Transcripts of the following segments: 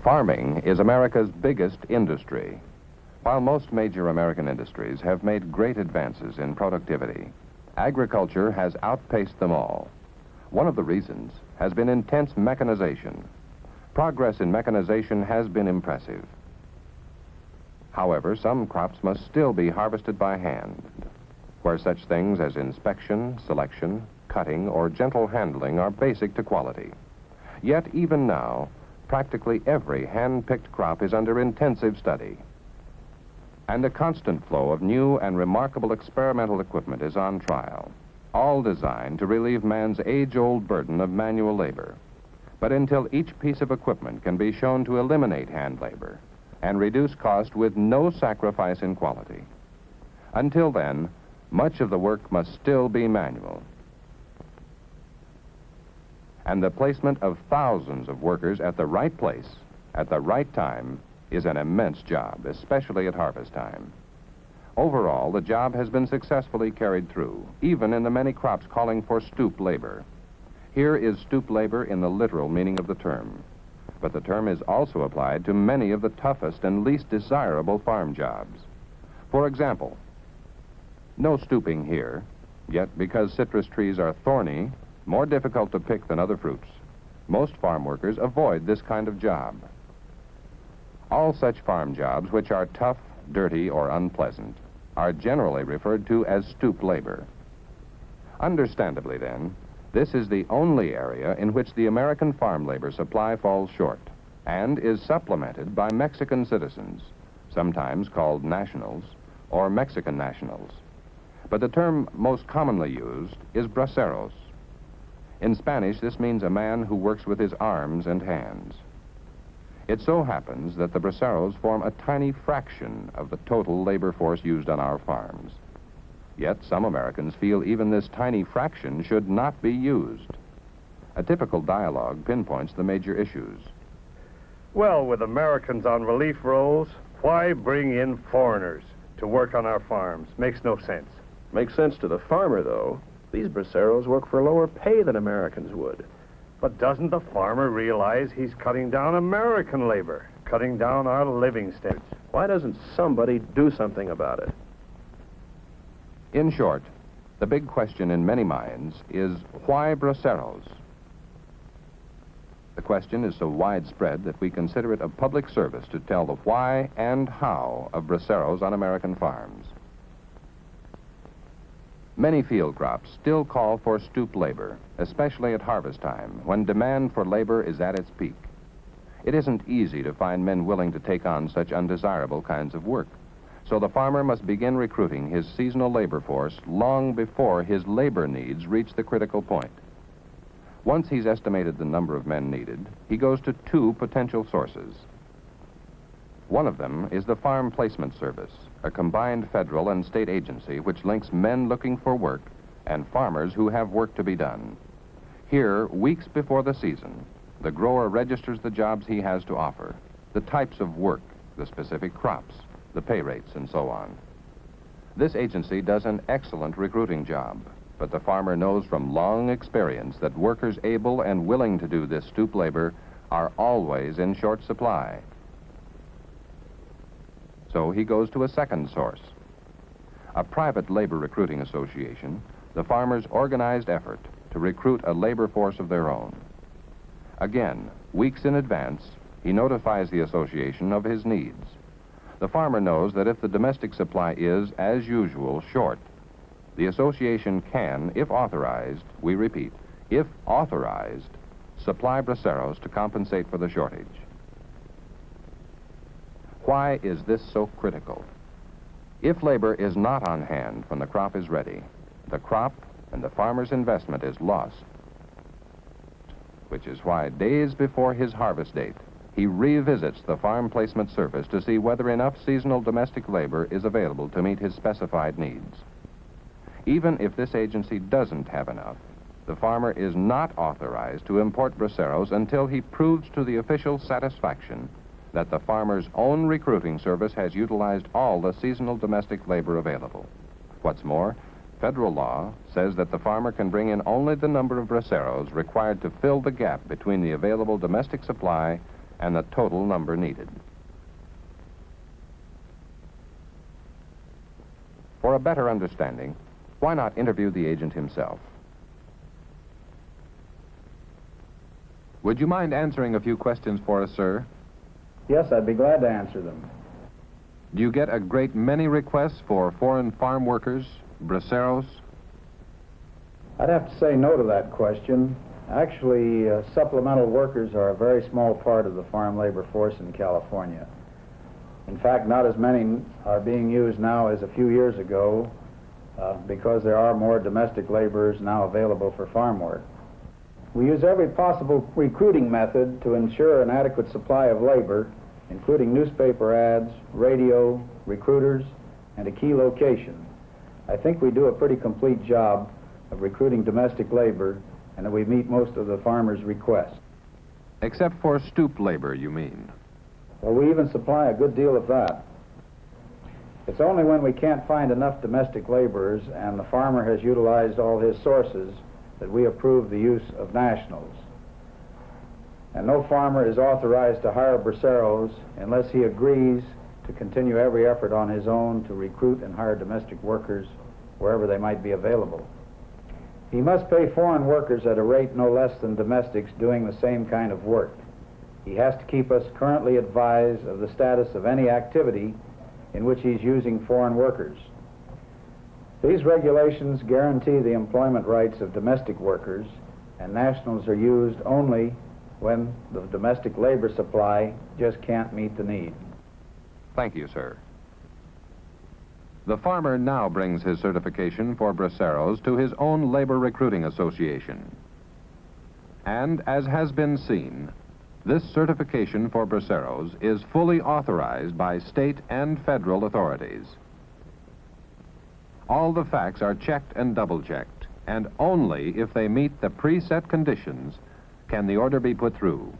Farming is America's biggest industry. While most major American industries have made great advances in productivity, agriculture has outpaced them all. One of the reasons has been intense mechanization. Progress in mechanization has been impressive. However, some crops must still be harvested by hand, where such things as inspection, selection, cutting, or gentle handling are basic to quality. Yet even now, practically every hand-picked crop is under intensive study. And a constant flow of new and remarkable experimental equipment is on trial, all designed to relieve man's age-old burden of manual labor. But until each piece of equipment can be shown to eliminate hand labor and reduce cost with no sacrifice in quality, until then, much of the work must still be manual. And the placement of thousands of workers at the right place, at the right time, is an immense job, especially at harvest time. Overall, the job has been successfully carried through, even in the many crops calling for stoop labor. Here is stoop labor in the literal meaning of the term, but the term is also applied to many of the toughest and least desirable farm jobs. For example, no stooping here, yet because citrus trees are thorny, more difficult to pick than other fruits, most farm workers avoid this kind of job. All such farm jobs which are tough, dirty, or unpleasant are generally referred to as stoop labor. Understandably, then, this is the only area in which the American farm labor supply falls short and is supplemented by Mexican citizens, sometimes called nationals or Mexican nationals. But the term most commonly used is braceros. In Spanish, this means a man who works with his arms and hands. It so happens that the braceros form a tiny fraction of the total labor force used on our farms. Yet some Americans feel even this tiny fraction should not be used. A typical dialogue pinpoints the major issues. Well, with Americans on relief rolls, why bring in foreigners to work on our farms? Makes no sense. Makes sense to the farmer, though. These braceros work for lower pay than Americans would. But doesn't the farmer realize he's cutting down American labor, cutting down our living standards? Why doesn't somebody do something about it? In short, the big question in many minds is, why braceros? The question is so widespread that we consider it a public service to tell the why and how of braceros on American farms. Many field crops still call for stoop labor, especially at harvest time, when demand for labor is at its peak. It isn't easy to find men willing to take on such undesirable kinds of work, so the farmer must begin recruiting his seasonal labor force long before his labor needs reach the critical point. Once he's estimated the number of men needed, he goes to two potential sources. One of them is the Farm Placement Service, a combined federal and state agency which links men looking for work and farmers who have work to be done. Here, weeks before the season, the grower registers the jobs he has to offer, the types of work, the specific crops, the pay rates, and so on. This agency does an excellent recruiting job, but the farmer knows from long experience that workers able and willing to do this stoop labor are always in short supply. So he goes to a second source, a private labor recruiting association, the farmers' organized effort to recruit a labor force of their own. Again, weeks in advance, he notifies the association of his needs. The farmer knows that if the domestic supply is, as usual, short, the association can, if authorized, we repeat, if authorized, supply braceros to compensate for the shortage. Why is this so critical? If labor is not on hand when the crop is ready, the crop, and the farmer's investment is lost. Which is why days before his harvest date, he revisits the Farm Placement Service to see whether enough seasonal domestic labor is available to meet his specified needs. Even if this agency doesn't have enough, the farmer is not authorized to import Braceros until he proves to the official satisfaction that the farmer's own recruiting service has utilized all the seasonal domestic labor available. What's more, federal law says that the farmer can bring in only the number of Braceros required to fill the gap between the available domestic supply and the total number needed. For a better understanding, why not interview the agent himself? Would you mind answering a few questions for us, sir? Yes, I'd be glad to answer them. Do you get a great many requests for foreign farm workers, Braceros? I'd have to say no to that question. Actually, supplemental workers are a very small part of the farm labor force in California. In fact, not as many are being used now as a few years ago because there are more domestic laborers now available for farm work. We use every possible recruiting method to ensure an adequate supply of labor, including newspaper ads, radio, recruiters, and a key location. I think we do a pretty complete job of recruiting domestic labor and that we meet most of the farmers' requests. Except for stoop labor, you mean? Well, we even supply a good deal of that. It's only when we can't find enough domestic laborers and the farmer has utilized all his sources that we approve the use of nationals. And no farmer is authorized to hire Braceros unless he agrees to continue every effort on his own to recruit and hire domestic workers wherever they might be available. He must pay foreign workers at a rate no less than domestics doing the same kind of work. He has to keep us currently advised of the status of any activity in which he's using foreign workers. These regulations guarantee the employment rights of domestic workers, and nationals are used only when the domestic labor supply just can't meet the need. Thank you, sir. The farmer now brings his certification for Braceros to his own labor recruiting association. And as has been seen, this certification for Braceros is fully authorized by state and federal authorities. All the facts are checked and double-checked, and only if they meet the preset conditions can the order be put through.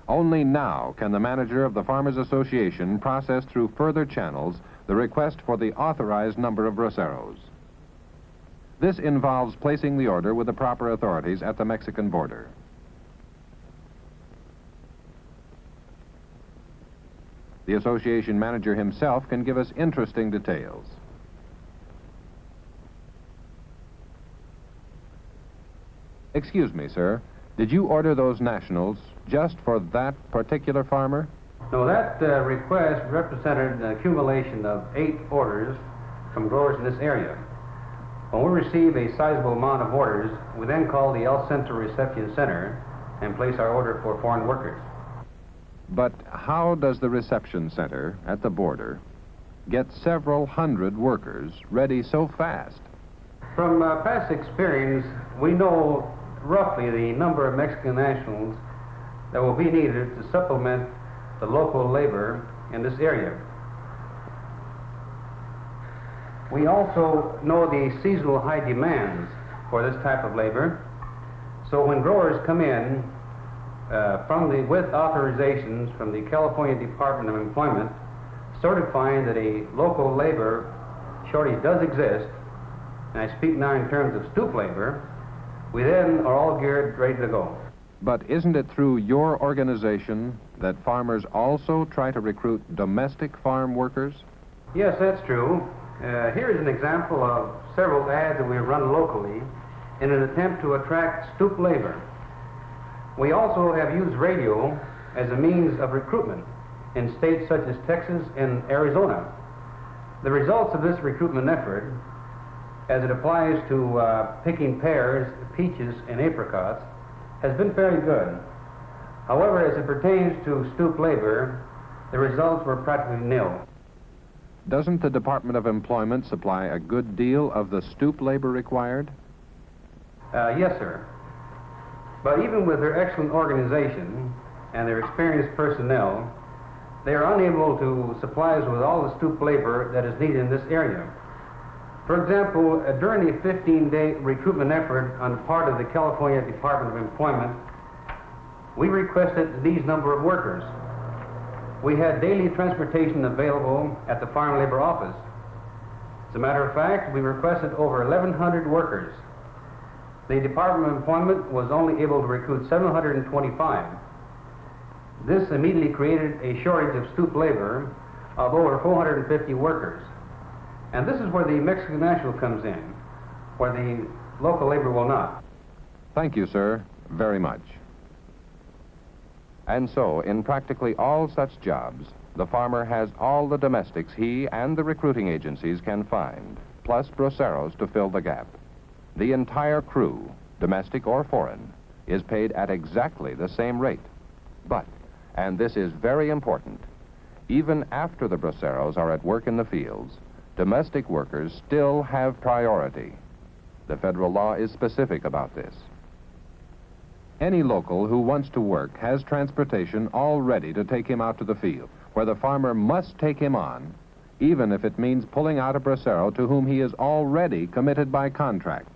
Only now can the manager of the Farmers Association process through further channels the request for the authorized number of Braceros. This involves placing the order with the proper authorities at the Mexican border. The association manager himself can give us interesting details. Excuse me, sir. Did you order those nationals just for that particular farmer? No, that request represented an accumulation of 8 orders from growers in this area. When we receive a sizable amount of orders, we then call the El Centro Reception Center and place our order for foreign workers. But how does the reception center at the border get several hundred workers ready so fast? From past experience, we know roughly the number of Mexican nationals that will be needed to supplement the local labor in this area. We also know the seasonal high demands for this type of labor. So when growers come in with authorizations from the California Department of Employment certifying that a local labor shortage does exist, and I speak now in terms of stoop labor, we then are all geared, ready to go. But isn't it through your organization that farmers also try to recruit domestic farm workers? Yes, that's true. Here is an example of several ads that we run locally in an attempt to attract stoop labor. We also have used radio as a means of recruitment. in states such as Texas and Arizona. The results of this recruitment effort, as it applies to picking pears, peaches, and apricots, has been fairly good. However, as it pertains to stoop labor, the results were practically nil. Doesn't the Department of Employment supply a good deal of the stoop labor required? Yes, sir. But even with their excellent organization and their experienced personnel, they are unable to supply us with all the stoop labor that is needed in this area. For example, during the 15-day recruitment effort on the part of the California Department of Employment, we requested these number of workers. We had daily transportation available at the Farm Labor Office. As a matter of fact, we requested over 1,100 workers. The Department of Employment was only able to recruit 725. This immediately created a shortage of stoop labor of over 450 workers. And this is where the Mexican national comes in, where the local labor will not. Thank you, sir, very much. And so, in practically all such jobs, the farmer has all the domestics he and the recruiting agencies can find, plus braceros to fill the gap. The entire crew, domestic or foreign, is paid at exactly the same rate. But, and this is very important, even after the braceros are at work in the fields, domestic workers still have priority. The federal law is specific about this. Any local who wants to work has transportation all ready to take him out to the field, where the farmer must take him on, even if it means pulling out a bracero to whom he is already committed by contract.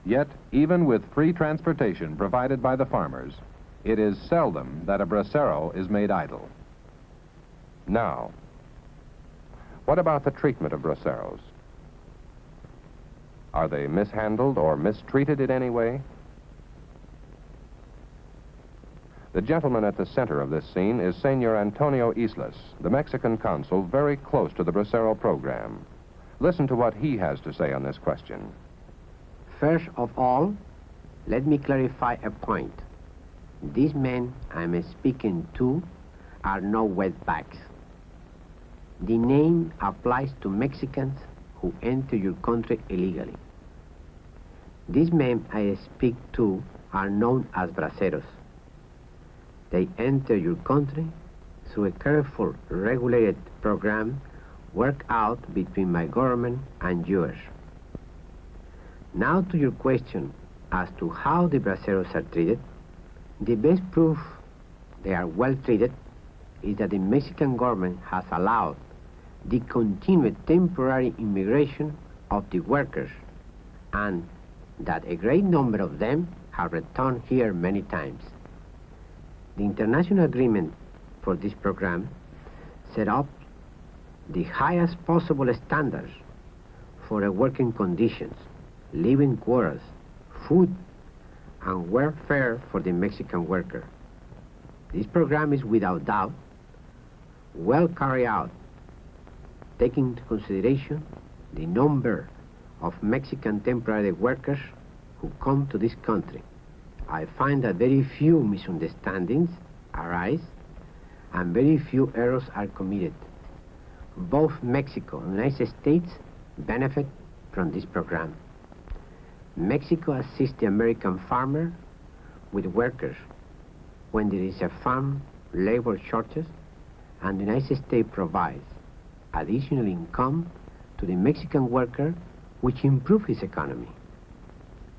Yet, even with free transportation provided by the farmers, it is seldom that a bracero is made idle. Now, what about the treatment of braceros? Are they mishandled or mistreated in any way? The gentleman at the center of this scene is Senor Antonio Islas, the Mexican consul very close to the bracero program. Listen to what he has to say on this question. First of all, let me clarify a point. These men I'm speaking to are no wetbacks. The name applies to Mexicans who enter your country illegally. These men I speak to are known as braceros. They enter your country through a careful, regulated program worked out between my government and yours. Now to your question as to how the braceros are treated, the best proof they are well treated is that the Mexican government has allowed the continued temporary immigration of the workers and that a great number of them have returned here many times. The international agreement for this program set up the highest possible standards for the working conditions, living quarters, food, and welfare for the Mexican worker. This program is without doubt well carried out, taking into consideration the number of Mexican temporary workers who come to this country. I find that very few misunderstandings arise and very few errors are committed. Both Mexico and the United States benefit from this program. Mexico assists the American farmer with workers when there is a farm labor shortage, and the United States provides additional income to the Mexican worker, which improves his economy.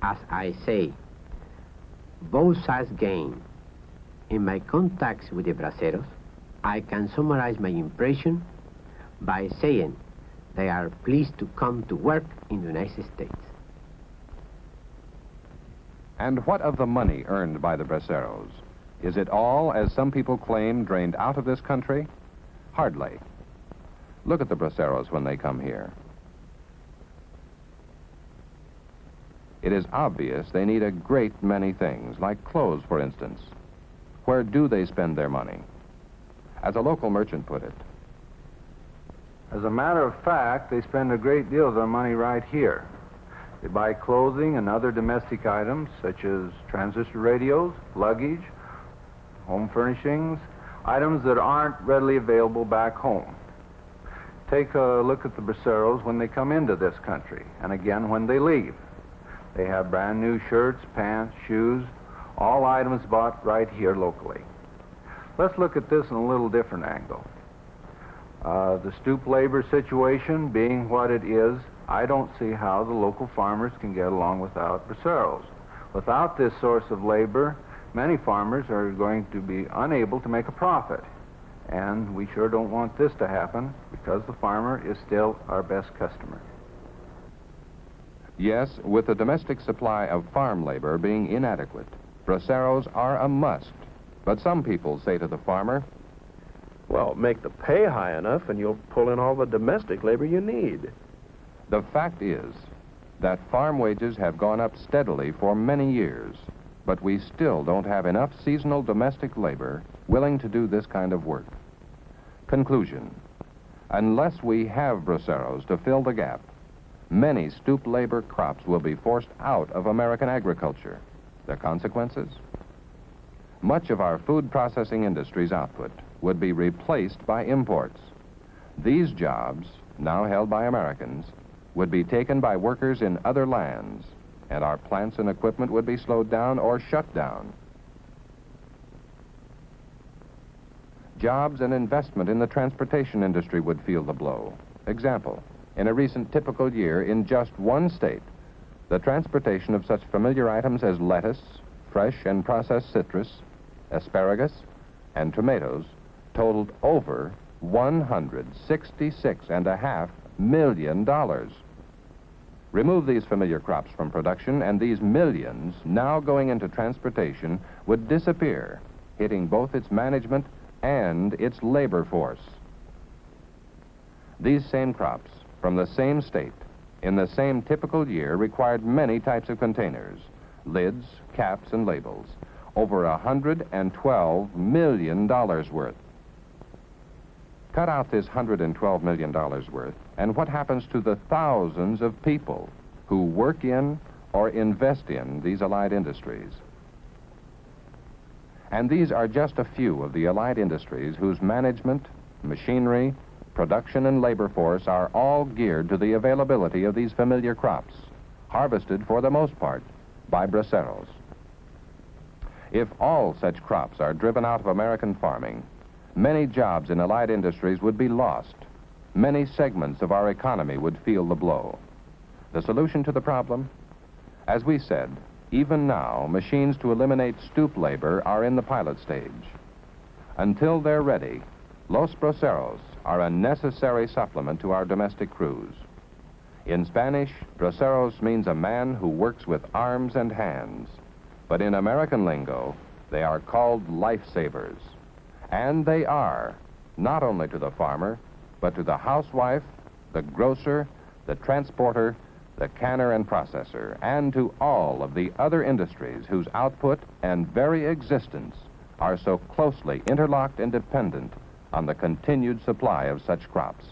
As I say, both sides gain. In my contacts with the braceros, I can summarize my impression by saying they are pleased to come to work in the United States. And what of the money earned by the braceros? Is it all, as some people claim, drained out of this country? Hardly. Look at the braceros when they come here. It is obvious they need a great many things, like clothes, for instance. Where do they spend their money? As a local merchant put it, As a matter of fact, they spend a great deal of their money right here. They buy clothing and other domestic items, such as transistor radios, luggage, home furnishings, items that aren't readily available back home. Take a look at the Braceros when they come into this country, and again when they leave. They have brand new shirts, pants, shoes, all items bought right here locally. Let's look at this in a little different angle. The stoop labor situation being what it is, I don't see how the local farmers can get along without Braceros. Without this source of labor, many farmers are going to be unable to make a profit. And we sure don't want this to happen because the farmer is still our best customer. Yes, with the domestic supply of farm labor being inadequate, Braceros are a must. But some people say to the farmer, Well, make the pay high enough and you'll pull in all the domestic labor you need. the fact is that farm wages have gone up steadily for many years, but we still don't have enough seasonal domestic labor willing to do this kind of work. Conclusion: unless we have Braceros to fill the gap, many stoop labor crops will be forced out of American agriculture. The consequences? Much of our food processing industry's output would be replaced by imports. These jobs, now held by Americans, would be taken by workers in other lands, and our plants and equipment would be slowed down or shut down. Jobs and investment in the transportation industry would feel the blow. Example: in a recent typical year in just one state, the transportation of such familiar items as lettuce, fresh and processed citrus, asparagus, and tomatoes totaled over $166.5 million. Remove these familiar crops from production, and these millions now going into transportation would disappear, hitting both its management and its labor force. These same crops, from the same state, in the same typical year, required many types of containers, lids, caps, and labels, over $112 million worth. Cut out this $112 million worth, and what happens to the thousands of people who work in or invest in these allied industries? And these are just a few of the allied industries whose management, machinery, production, and labor force are all geared to the availability of these familiar crops, harvested for the most part by Braceros. If all such crops are driven out of American farming, many jobs in allied industries would be lost. Many segments of our economy would feel the blow. The solution to the problem? As we said, even now, machines to eliminate stoop labor are in the pilot stage. Until they're ready, Los Braceros are a necessary supplement to our domestic crews. In Spanish, Braceros means a man who works with arms and hands. But in American lingo, they are called lifesavers. And they are, not only to the farmer, but to the housewife, the grocer, the transporter, the canner and processor, and to all of the other industries whose output and very existence are so closely interlocked and dependent on the continued supply of such crops.